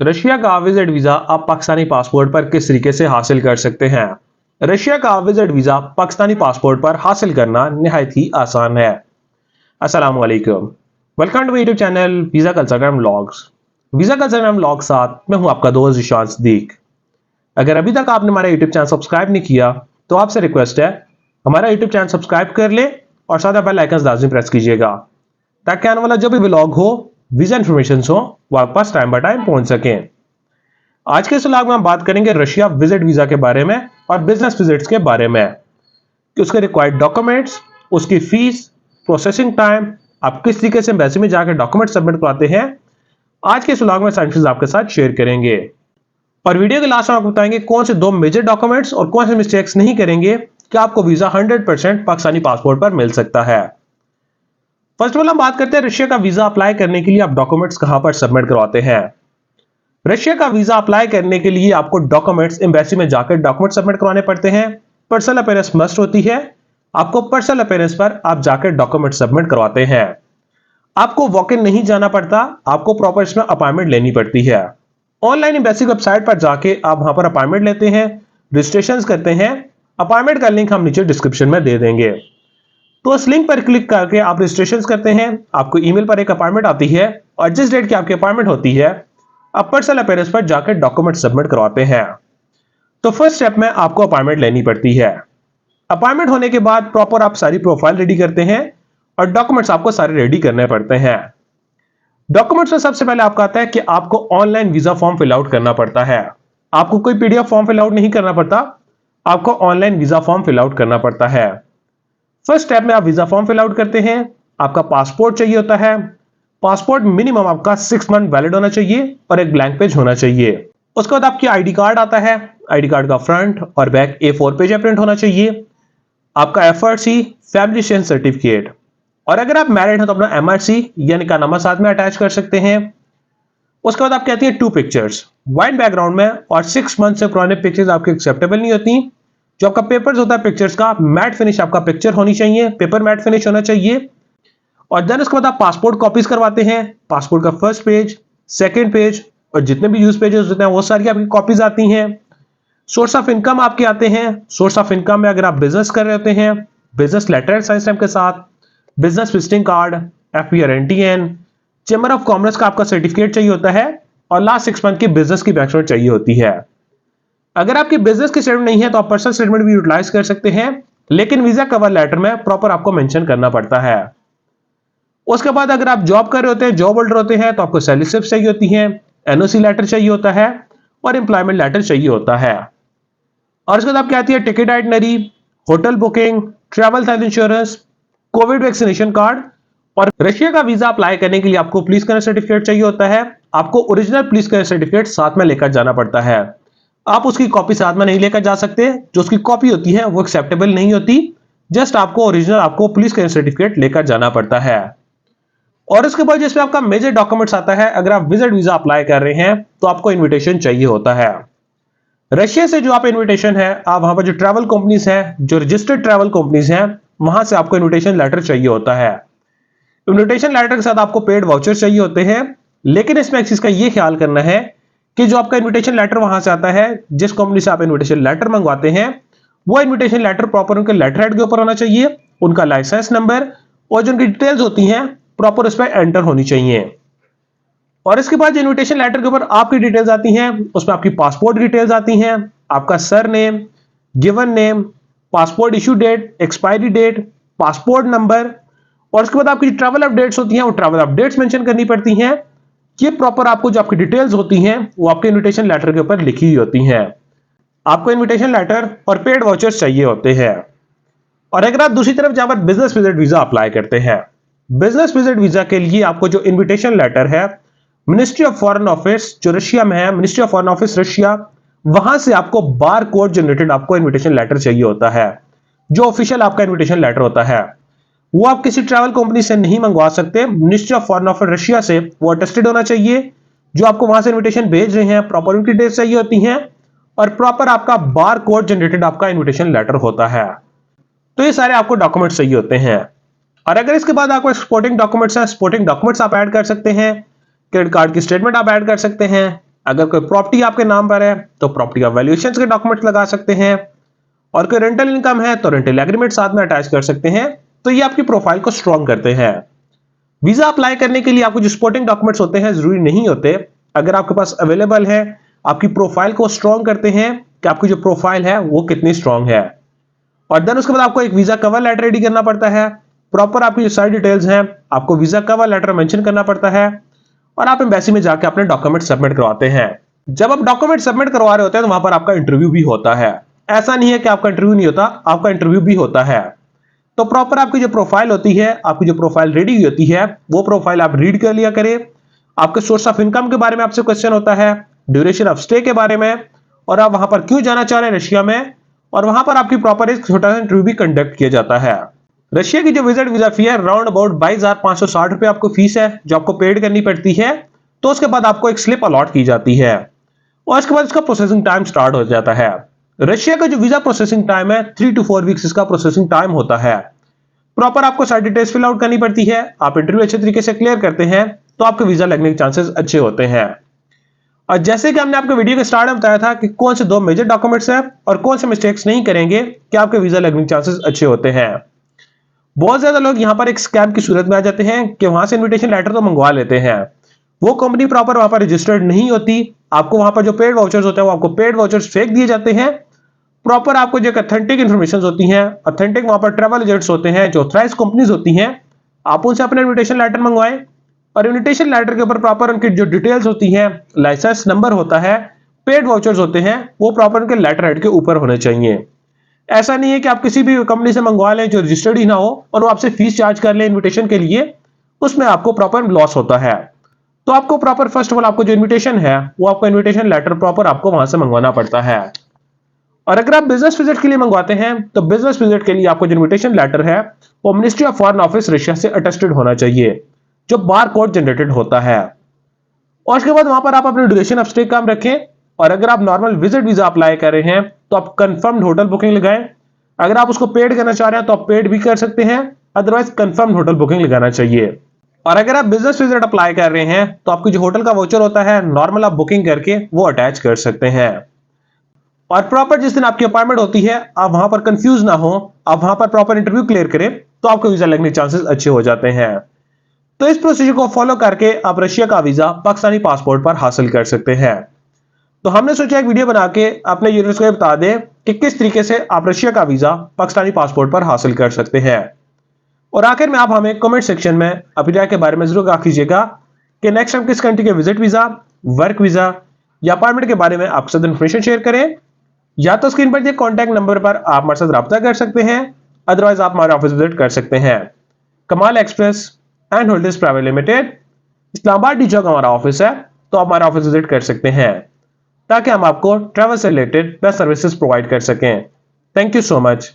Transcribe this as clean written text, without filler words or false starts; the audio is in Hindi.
रशिया का विजिट वीजा आप पाकिस्तानी पासपोर्ट पर किस तरीके से हासिल कर सकते हैं। रशिया का विजिट वीजा पाकिस्तानी पासपोर्ट पर हासिल करना निहायत ही आसान है। अस्सलाम वालेकुम, welcome to YouTube channel visa culture and vlogs. Visa culture and vlog साथ मैं हूं आपका दोस्त ईशान सिद्दीक। अगर अभी तक आपने हमारा यूट्यूब चैनल सब्सक्राइब नहीं किया तो आपसे रिक्वेस्ट है हमारा यूट्यूब चैनल सब्सक्राइब कर ले और साथ बेल आइकन लाजमी प्रेस कीजिएगा ताकि आने वाला जो भी व्लॉग हो, वीजा इंफॉर्मेशन हो, वो आपके पास टाइम बाय टाइम पहुंच सके। आज के इस व्लॉग में हम बात करेंगे रशिया विजिट वीजा के बारे में और बिजनेस विजिट्स के बारे में कि उसके रिक्वायर्ड डॉक्यूमेंट्स, उसकी फीस, प्रोसेसिंग टाइम, आप किस तरीके से एम्बेसी में जाकर डॉक्यूमेंट सबमिट करवाते हैं। आज के इस व्लॉग में सारी चीजें आपके साथ शेयर करेंगे और वीडियो के लास्ट में आपको बताएंगे कौन से दो मेजर डॉक्यूमेंट्स और कौन से मिस्टेक्स नहीं करेंगे कि आपको वीजा 100% पाकिस्तानी पासपोर्ट पर मिल सकता है। फर्स्ट ऑफ ऑल हम बात करते हैं रशिया का वीजा अप्लाई करने के लिए आप डॉक्यूमेंट्स कहां पर सबमिट करवाते हैं। रशिया का वीजा अप्लाई करने के लिए आपको डॉक्यूमेंट्स एम्बेसी में जाकर डॉक्यूमेंट सबमिट करवाने पड़ते हैं। पर्सनल अपीयरेंस मस्ट होती है, आपको पर्सनल अपीयरेंस पर आप जाकर डॉक्यूमेंट सबमिट करवाते हैं। आपको वॉक इन नहीं जाना पड़ता, आपको प्रॉपर इसमें अपॉइंटमेंट लेनी पड़ती है। ऑनलाइन एम्बेसी वेबसाइट पर जाके आप वहां पर अपॉइंटमेंट लेते हैं, रजिस्ट्रेशन करते हैं। अपॉइंटमेंट का लिंक हम नीचे डिस्क्रिप्शन में दे देंगे, तो उस लिंक पर क्लिक करके आप रजिस्ट्रेशन करते हैं। आपको ईमेल पर एक अपॉइंटमेंट आती है और जिस डेट की आपकी अपॉइंटमेंट होती है आप पर्सनल अपीयरेंस पर जाकर डॉक्यूमेंट सबमिट करवाते हैं। तो फर्स्ट स्टेप में आपको अपॉइंटमेंट लेनी पड़ती है। अपॉइंटमेंट होने के बाद प्रॉपर आप सारी प्रोफाइल रेडी करते हैं और डॉक्यूमेंट्स आपको सारे रेडी करने पड़ते हैं। डॉक्यूमेंट्स में सबसे पहले आपका आता है कि आपको online visa form fill out करना पड़ता है। आपको कोई पीडीएफ फॉर्म फिल आउट नहीं करना पड़ता, आपको online visa form fill out करना पड़ता है। फर्स्ट स्टेप में आप वीजा फॉर्म फिल आउट करते हैं। आपका पासपोर्ट चाहिए होता है। पासपोर्ट मिनिमम आपका 6 मंथ वैलिड होना चाहिए और एक ब्लैंक पेज होना चाहिए। उसके बाद आपकी आईडी कार्ड आता है। आईडी कार्ड का फ्रंट और बैक A4 पेज प्रिंट होना चाहिए। आपका FRC फैमिली स्ट्रेंथ सर्टिफिकेट, और अगर आप मैरिड हैं तो अपना MRC यानी का नामा साथ में अटैच कर सकते हैं। उसके बाद आप कहती हैं 2 पिक्चर्स व्हाइट बैकग्राउंड में, और 6 मंथ से पुराने पिक्चर्स आपके एक्सेप्टेबल नहीं होती। जो आपका पेपर्स होता है पिक्चर्स का, मैट फिनिश आपका पिक्चर होनी चाहिए, पेपर मैट फिनिश होना चाहिए। और देन उसके बाद आप पासपोर्ट कॉपीज करवाते हैं। पासपोर्ट का फर्स्ट पेज, सेकंड पेज और जितने भी यूज पेजेस होते हैं वो सारी आपकी कॉपीज आती हैं। सोर्स ऑफ इनकम आपके आते हैं। सोर्स ऑफ इनकम में अगर आप बिजनेस कर रहे होते हैं, business letter and sign stamp के साथ, business visiting card, FPR NTN, chamber of commerce का आपका सर्टिफिकेट चाहिए होता है और लास्ट 6 मंथ की बिजनेस की बैक स्टेटमेंट चाहिए होती है। अगर आपकी बिजनेस की स्टेटमेंट नहीं है तो आप पर्सनल स्टेटमेंट भी यूटिलाइज कर सकते हैं, लेकिन वीजा कवर लेटर में प्रॉपर आपको मेंशन करना पड़ता है। उसके बाद अगर आप जॉब कर रहे होते हैं, जॉब होल्डर होते हैं, तो आपको सैलरी स्लिप चाहिए होती है, NOC लेटर चाहिए होता है और एम्प्लॉयमेंट लेटर चाहिए होता है। और उसके बाद आपकी आती है ticket itinerary, hotel booking, travel health insurance, Covid vaccination card. और रशिया का वीजा अप्लाई करने के लिए आपको पुलिस क्लियरेंस सर्टिफिकेट चाहिए होता है। आपको ओरिजिनल पुलिस क्लियरेंस सर्टिफिकेट साथ में लेकर जाना पड़ता है। आप उसकी कॉपी साथ में नहीं लेकर जा सकते, जो उसकी कॉपी होती है वो एक्सेप्टेबल नहीं होती। जस्ट आपको ओरिजिनल आपको पुलिस क्लियरेंस सर्टिफिकेट लेकर जाना पड़ता है। और उसके बाद जिसमें आपका मेजर डॉक्यूमेंट्स आता है, अगर आप विजिट वीजा अप्लाई कर रहे हैं तो आपको इनविटेशन चाहिए होता है। रशिया से जो आप इनविटेशन है, आप वहां पर जो ट्रैवल कंपनीज हैं, जो रजिस्टर्ड ट्रैवल कंपनीज हैं, वहां से आपको इनविटेशन लेटर चाहिए होता है। इनविटेशन लेटर के साथ आपको पेड वाउचर चाहिए होते हैं, लेकिन इसमें एक चीज का ये ख्याल करना है कि जो आपका इनविटेशन लेटर वहां से आता है, जिस कंपनी से आप इनविटेशन लेटर मंगवाते हैं, वो इनविटेशन लेटर प्रॉपर उनके लेटर हेड के ऊपर होना चाहिए, उनका लाइसेंस नंबर और जो उनकी डिटेल्स होती हैं प्रॉपर उस पर एंटर होनी चाहिए। और इसके बाद जो इनविटेशन लेटर के ऊपर आपकी डिटेल्स आती हैं, उसमें आपकी पासपोर्ट डिटेल्स आती हैं, आपका surname, given name, passport issue date, expiry date, passport number. और उसके बाद आपकी ट्रैवल अपडेट्स होती हैं, वो ट्रैवल अपडेट्स मेंशन करनी पड़ती हैं। ये प्रॉपर आपको जो आपकी डिटेल्स होती हैं वो आपके इनविटेशन लेटर के ऊपर लिखी हुई होती हैं। आपको इनविटेशन लेटर और पेड वाउचर्स चाहिए होते हैं। और अगर आप दूसरी तरफ जहां पर बिजनेस विजिट वीजा अप्लाई करते हैं, बिजनेस विजिट वीजा के लिए आपको जो इनविटेशन लेटर है, मिनिस्ट्री ऑफ फॉरेन ऑफिस जो रशिया में है, ministry of foreign office Russia, वहां से आपको बार कोड जनरेटेड आपको इनविटेशन लेटर चाहिए होता है। जो ऑफिशियल आपका इनविटेशन लेटर होता है वो आप किसी ट्रैवल कंपनी से नहीं मंगवा सकते, ministry of foreign office Russia से वो अटेस्टेड होना चाहिए। जो आपको वहां से इनविटेशन भेज रहे हैं प्रॉपर उनकी डिटेल्स चाहिए होती हैं और प्रॉपर आपका बार कोड जनरेटेड आपका इनविटेशन लेटर होता है। तो ये सारे आपको डॉक्यूमेंट्स चाहिए होते हैं। और अगर इसके बाद आपको एक्सपोर्टिंग डॉक्यूमेंट्स हैं, एक्सपोर्टिंग डॉक्यूमेंट्स आप ऐड कर सकते हैं। क्रेडिट कार्ड की स्टेटमेंट आप ऐड कर सकते हैं, अगर कोई प्रॉपर्टी आपके नाम पर है तो प्रॉपर्टी का वैल्यूएशन के डॉक्यूमेंट लगा सकते हैं, और कोई रेंटल इनकम है तो रेंटल एग्रीमेंट साथ में अटैच कर सकते हैं। तो ये आपकी प्रोफाइल को स्ट्रॉन्ग करते हैं। वीजा अप्लाई करने के लिए आपको जो सपोर्टिंग डॉक्यूमेंट्स होते हैं जरूरी नहीं होते, अगर आपके पास अवेलेबल है, आपकी प्रोफाइल को स्ट्रॉन्ग करते हैं कि आपकी जो प्रोफाइल है वो कितनी स्ट्रॉन्ग है। और देन उसके बाद आपको एक वीजा कवर लेटर रेडी करना पड़ता है। प्रॉपर आपकी जो सारी डिटेल्स हैं आपको वीजा कवर लेटर मेंशन करना पड़ता है, और आप एम्बेसी में जाके अपने डॉक्यूमेंट सबमिट करवाते हैं। जब आप डॉक्यूमेंट सबमिट करवा रहे होते हैं तो वहां पर आपका इंटरव्यू भी होता है। ऐसा नहीं है कि आपका इंटरव्यू नहीं होता, आपका इंटरव्यू भी होता है। तो प्रॉपर आपकी जो प्रोफाइल होती है, आपकी जो प्रोफाइल रेडी हुई होती है, वो प्रोफाइल आप रीड कर लिया करें। आपके सोर्स ऑफ इनकम के बारे में आपसे क्वेश्चन होता है, ड्यूरेशन ऑफ स्टे के बारे में, और आप वहां पर क्यों जाना चाह रहे हैं रशिया में, और वहां पर आपकी प्रॉपर एक छोटा सा इंटरव्यू भी कंडक्ट किया जाता है। रशिया की जो विजिट वीजा फी है राउंड अबाउट 22,560 रुपए आपको फीस है जो आपको पेड करनी पड़ती है। तो उसके बाद आपको एक स्लिप अलॉट की जाती है, और उसके बाद इसका प्रोसेसिंग टाइम स्टार्ट हो जाता है। रशिया का जो वीजा प्रोसेसिंग टाइम है 3 to 4 वीक्स इसका प्रोसेसिंग टाइम होता है। प्रॉपर आपको सारी डिटेल्स फिल आउट करनी पड़ती है। आप इंटरव्यू अच्छे तरीके से क्लियर करते हैं तो आपके वीजा लगने के चांसेस अच्छे होते हैं। और जैसे कि हमने आपको वीडियो के स्टार्ट में बताया था कि कौन से 2 मेजर डॉक्यूमेंट्स हैं और कौन से मिस्टेक्स नहीं करेंगे कि आपके वीजा लगने के चांसेस अच्छे होते हैं। बहुत ज्यादा लोग यहां पर एक स्कैम की सूरत में आ जाते हैं कि वहां से इन्विटेशन लेटर तो मंगवा लेते हैं, वो कंपनी प्रॉपर वहां पर रजिस्टर्ड नहीं होती। आपको वहां पर जो पेड वाउचर्स होते हैं वो आपको पेड वाउचर्स फेंक दिए जाते हैं। प्रॉपर आपको जो ऑथेंटिक इन्फॉर्मेशन होती हैं, ऑथेंटिक वहां पर ट्रैवल एजेंट्स होते हैं, जो ऑथराइज्ड कंपनीज होती हैं, आप उनसे अपना इन्विटेशन लेटर मंगवाएं। और इन्विटेशन लेटर के ऊपर प्रॉपर उनकी जो डिटेल्स होती हैं, लाइसेंस नंबर होता है, पेड वाउचर्स होते हैं, वो प्रॉपर उनके लेटर हेड के ऊपर होने चाहिए। ऐसा नहीं है कि आप किसी भी कंपनी से मंगवा लें जो रजिस्टर्ड ही ना हो और वो आपसे फीस चार्ज कर ले इन्विटेशन के लिए, उसमें आपको प्रॉपर लॉस होता है। तो आपको प्रॉपर फर्स्ट ऑफ ऑल आपको जो इन्विटेशन है वो आपको इन्विटेशन लेटर प्रॉपर आपको वहां से मंगवाना पड़ता है। और अगर आप बिजनेस विजिट के लिए मंगवाते हैं तो बिजनेस विजिट के लिए आपको जो इन्विटेशन लेटर है वो ministry of foreign office Russia से अटेस्टेड होना चाहिए, जो बार कोड जनरेटेड होता है। और उसके बाद वहां पर आप अपनी ड्यूरेशन ऑफ स्टे कम रखें। और अगर आप नॉर्मल विजिट वीजा अप्लाई कर रहे हैं तो आप कंफर्म्ड होटल बुकिंग लगाएं। अगर आप उसको पेड करना चाह रहे हैं तो आप पेड भी कर सकते हैं, अदरवाइज कंफर्म्ड होटल बुकिंग लगाना चाहिए। और अगर आप बिजनेस विजिट अप्लाई कर रहे हैं तो आपकी जो होटल का वाउचर होता है नॉर्मल आप बुकिंग करके वो अटैच कर सकते हैं। और प्रॉपर जिस दिन आपकी अपॉइंटमेंट होती है आप वहां पर कंफ्यूज ना हो, आप वहां पर प्रॉपर इंटरव्यू क्लियर करें तो आपको वीजा लगने के चांसेस अच्छे हो जाते हैं। तो इस प्रोसीजर को फॉलो करके आप रशिया का वीजा पाकिस्तानी पासपोर्ट पर हासिल कर सकते हैं। तो हमने सोचा एक वीडियो बना के अपने यूजर्स को बता दें कि किस तरीके से आप रशिया का वीजा पाकिस्तानी पासपोर्ट पर हासिल कर सकते हैं। और आखिर में आप हमें कमेंट सेक्शन में अपनी राय के बारे में जरूर आगाह कीजिएगा कि नेक्स्ट टाइम किस कंट्री के विजिट वीजा, वर्क वीजा या अपॉइंटमेंट के बारे में आपके साथ इन्फॉर्मेशन शेयर करें। या तो स्क्रीन पर दिए कॉन्टैक्ट नंबर पर आप हमारे साथ रब्ता कर सकते हैं, अदरवाइज आप हमारे ऑफिस विजिट कर सकते हैं। Kamal express and holders private limited, Islamabad D Chowk हमारा ऑफिस है, तो आप हमारा ऑफिस विजिट कर सकते हैं ताकि हम आपको ट्रैवल से रिलेटेड बेस्ट सर्विसेज प्रोवाइड कर सकें। Thank you so much.